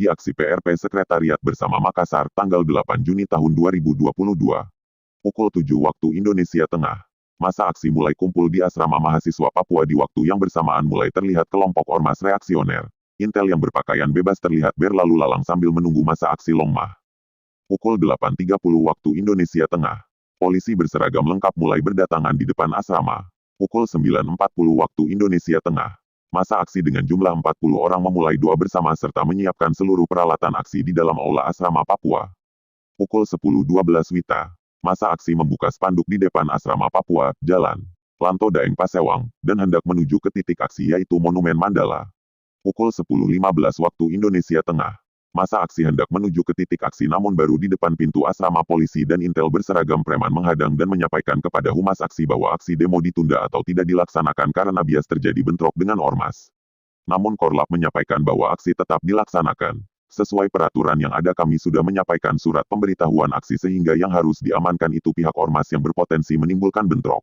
kronologi aksi PRP Sekretariat Bersama Makassar tanggal 8 Juni tahun 2022. Pukul 7 waktu Indonesia Tengah. Masa aksi mulai kumpul di asrama mahasiswa Papua di waktu yang bersamaan mulai terlihat kelompok ormas reaksioner. Intel yang berpakaian bebas terlihat berlalu lalang sambil menunggu masa aksi Longmah. Pukul 8.30 waktu Indonesia Tengah. Polisi berseragam lengkap mulai berdatangan di depan asrama. Pukul 9.40 waktu Indonesia Tengah. Masa aksi dengan jumlah 40 orang memulai doa bersama serta menyiapkan seluruh peralatan aksi di dalam aula asrama Papua. Pukul 10.12 WITA. Masa aksi membuka spanduk di depan asrama Papua, Jalan Lanto Daeng Pasewang, dan hendak menuju ke titik aksi yaitu Monumen Mandala. Pukul 10.15 waktu Indonesia Tengah. Masa aksi hendak menuju ke titik aksi namun baru di depan pintu asrama polisi dan Intel berseragam preman menghadang dan menyampaikan kepada humas aksi bahwa aksi demo ditunda atau tidak dilaksanakan karena bias terjadi bentrok dengan ormas. Namun Korlap menyampaikan bahwa aksi tetap dilaksanakan. Sesuai peraturan yang ada kami sudah menyampaikan surat pemberitahuan aksi sehingga yang harus diamankan itu pihak ormas yang berpotensi menimbulkan bentrok.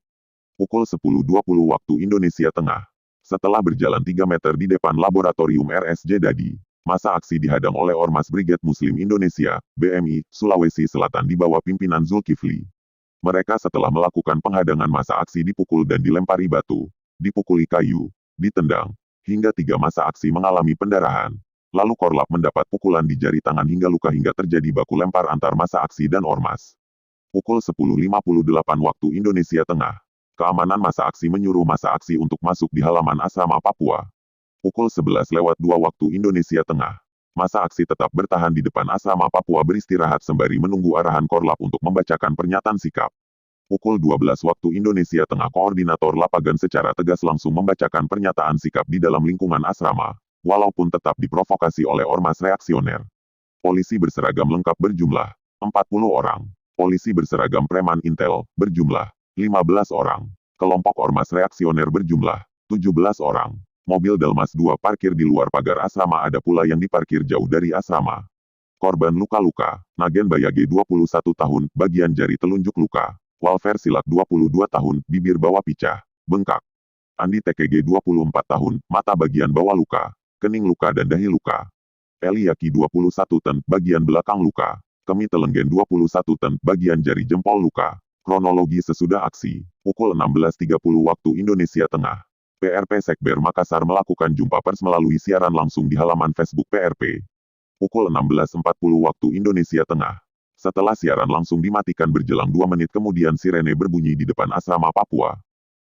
Pukul 10.20 waktu Indonesia Tengah. Setelah berjalan 3 meter di depan laboratorium RSJ Dadi. Masa aksi dihadang oleh Ormas Brigade Muslim Indonesia, BMI, Sulawesi Selatan di bawah pimpinan Zulkifli. Mereka setelah melakukan penghadangan masa aksi dipukul dan dilempari batu, dipukuli kayu, ditendang, hingga 3 masa aksi mengalami pendarahan. Lalu Korlap mendapat pukulan di jari tangan hingga luka hingga terjadi baku lempar antar masa aksi dan ormas. Pukul 10.58 waktu Indonesia Tengah. Keamanan masa aksi menyuruh masa aksi untuk masuk di halaman asrama Papua. Pukul 11.02 waktu Indonesia Tengah. Masa aksi tetap bertahan di depan asrama Papua beristirahat sembari menunggu arahan Korlap untuk membacakan pernyataan sikap. Pukul 12 waktu Indonesia Tengah Koordinator Lapagan secara tegas langsung membacakan pernyataan sikap di dalam lingkungan asrama, walaupun tetap diprovokasi oleh ormas reaksioner. Polisi berseragam lengkap berjumlah 40 orang. Polisi berseragam preman Intel berjumlah 15 orang. Kelompok ormas reaksioner berjumlah 17 orang. Mobil Dalmas 2 parkir di luar pagar asrama ada pula yang diparkir jauh dari asrama. Korban luka-luka. Nagen Bayage 21 tahun, bagian jari telunjuk luka. Walver Silak 22 tahun, bibir bawah picah, bengkak. Andi TKG 24 tahun, mata bagian bawah luka, kening luka dan dahi luka. Eliaki 21 ten, bagian belakang luka. Kemi Telenggen 21 ten, bagian jari jempol luka. Kronologi sesudah aksi. Pukul 16.30 waktu Indonesia Tengah. PRP Sekber Makassar melakukan jumpa pers melalui siaran langsung di halaman Facebook PRP. Pukul 16.40 waktu Indonesia Tengah. Setelah siaran langsung dimatikan berjelang 2 menit kemudian sirene berbunyi di depan asrama Papua.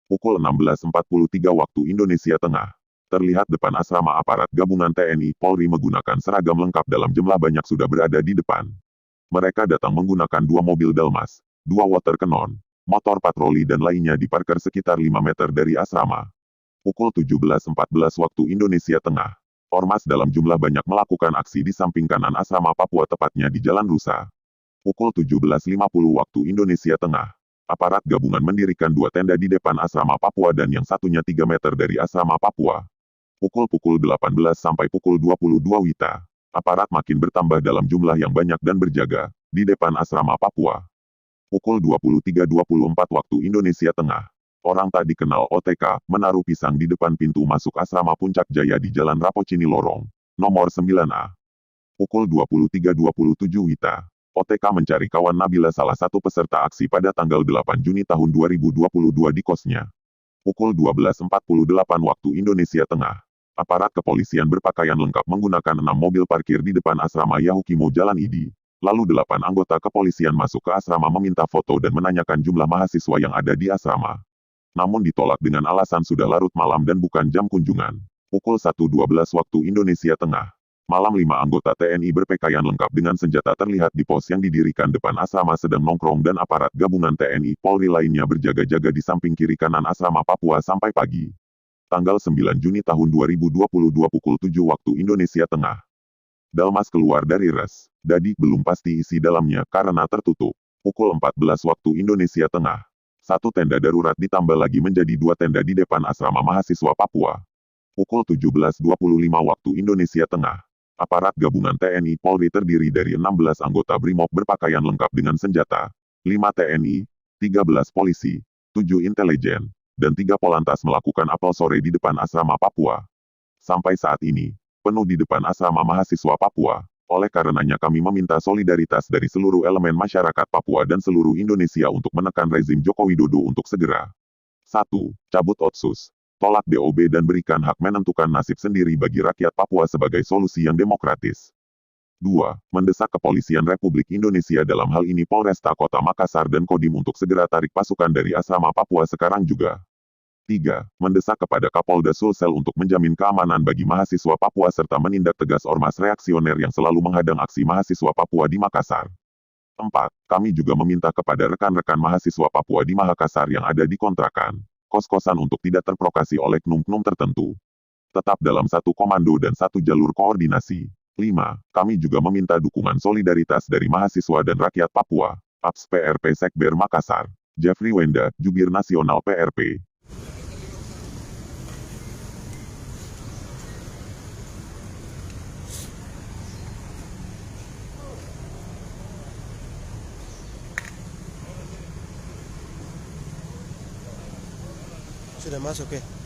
Pukul 16.43 waktu Indonesia Tengah. Terlihat depan asrama aparat gabungan TNI Polri menggunakan seragam lengkap dalam jumlah banyak sudah berada di depan. Mereka datang menggunakan 2 mobil Dalmas, 2 water cannon, motor patroli dan lainnya diparkir sekitar 5 meter dari asrama. Pukul 17.14 waktu Indonesia Tengah. Ormas dalam jumlah banyak melakukan aksi di samping kanan asrama Papua tepatnya di Jalan Rusa. Pukul 17.50 waktu Indonesia Tengah. Aparat gabungan mendirikan 2 tenda di depan asrama Papua dan yang satunya 3 meter dari asrama Papua. Pukul 18 sampai pukul 22 WITA. Aparat makin bertambah dalam jumlah yang banyak dan berjaga di depan asrama Papua. Pukul 23.24 waktu Indonesia Tengah. Orang tak dikenal OTK menaruh pisang di depan pintu masuk asrama Puncak Jaya di Jalan Rapocini Lorong, nomor 9A. Pukul 23.27 WITA. OTK mencari kawan Nabila salah satu peserta aksi pada tanggal 8 Juni tahun 2022 di kosnya. Pukul 12.48 waktu Indonesia Tengah. Aparat kepolisian berpakaian lengkap menggunakan 6 mobil parkir di depan asrama Yahukimo Jalan Idi. Lalu 8 anggota kepolisian masuk ke asrama meminta foto dan menanyakan jumlah mahasiswa yang ada di asrama. Namun ditolak dengan alasan sudah larut malam dan bukan jam kunjungan. Pukul 1.12 waktu Indonesia Tengah. Malam 5 anggota TNI berpakaian lengkap dengan senjata terlihat di pos yang didirikan depan asrama sedang nongkrong dan aparat gabungan TNI Polri lainnya berjaga-jaga di samping kiri kanan asrama Papua sampai pagi. Tanggal 9 Juni tahun 2022 pukul 7 waktu Indonesia Tengah. Dalmas keluar dari res. Dadi belum pasti isi dalamnya karena tertutup. Pukul 14 waktu Indonesia Tengah. 1 tenda darurat ditambah lagi menjadi 2 tenda di depan asrama mahasiswa Papua. Pukul 17.25 waktu Indonesia Tengah. Aparat gabungan TNI Polri terdiri dari 16 anggota BRIMOB berpakaian lengkap dengan senjata, 5 TNI, 13 polisi, 7 intelijen, dan 3 Polantas melakukan apel sore di depan asrama Papua. Sampai saat ini, penuh di depan asrama mahasiswa Papua. Oleh karenanya kami meminta solidaritas dari seluruh elemen masyarakat Papua dan seluruh Indonesia untuk menekan rezim Joko Widodo untuk segera 1. Cabut Otsus. Tolak DOB dan berikan hak menentukan nasib sendiri bagi rakyat Papua sebagai solusi yang demokratis. 2. Mendesak Kepolisian Republik Indonesia dalam hal ini Polresta Kota Makassar dan Kodim untuk segera tarik pasukan dari asrama Papua sekarang juga. 3. Mendesak kepada Kapolda Sulsel untuk menjamin keamanan bagi mahasiswa Papua serta menindak tegas ormas reaksioner yang selalu menghadang aksi mahasiswa Papua di Makassar. 4. Kami juga meminta kepada rekan-rekan mahasiswa Papua di Makassar yang ada di kontrakan, kos-kosan untuk tidak terprovokasi oleh oknum-oknum tertentu. Tetap dalam satu komando dan satu jalur koordinasi. 5. Kami juga meminta dukungan solidaritas dari mahasiswa dan rakyat Papua. APS PRP Sekber Makassar. Jeffrey Wenda, Jubir Nasional PRP. Sudah masuk ya?